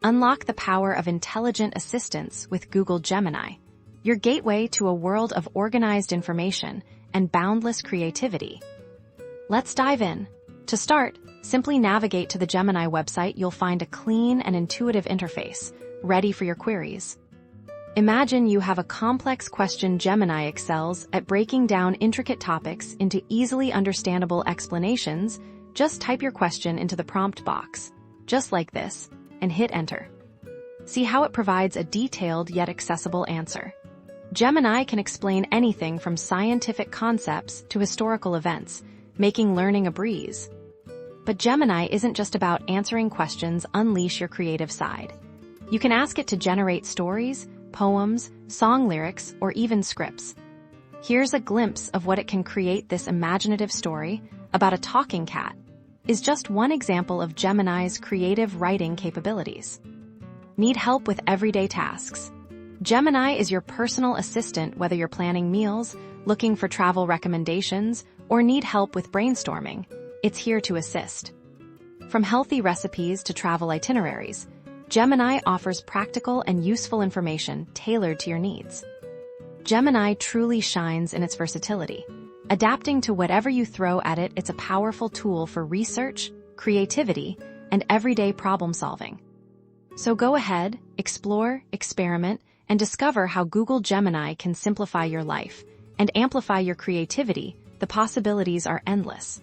Unlock the power of intelligent assistance with Google Gemini, your gateway to a world of organized information and boundless creativity. Let's dive in. To start, simply navigate to the Gemini website. You'll find a clean and intuitive interface, ready for your queries. Imagine you have a complex question. Gemini excels at breaking down intricate topics into easily understandable explanations. Just type your question into the prompt box, just like this, and hit enter. See how it provides a detailed yet accessible answer. Gemini can explain anything from scientific concepts to historical events, making learning a breeze. But Gemini isn't just about answering questions. Unleash your creative side. You can ask it to generate stories, poems, song lyrics, or even scripts. Here's a glimpse of what it can create. This imaginative story about a talking cat is just one example of Gemini's creative writing capabilities. Need help with everyday tasks? Gemini is your personal assistant. Whether you're planning meals, looking for travel recommendations, or need help with brainstorming, it's here to assist. From healthy recipes to travel itineraries, Gemini offers practical and useful information tailored to your needs. Gemini truly shines in its versatility. Adapting to whatever you throw at it, it's a powerful tool for research, creativity, and everyday problem solving. So go ahead, explore, experiment, and discover how Google Gemini can simplify your life and amplify your creativity. The possibilities are endless.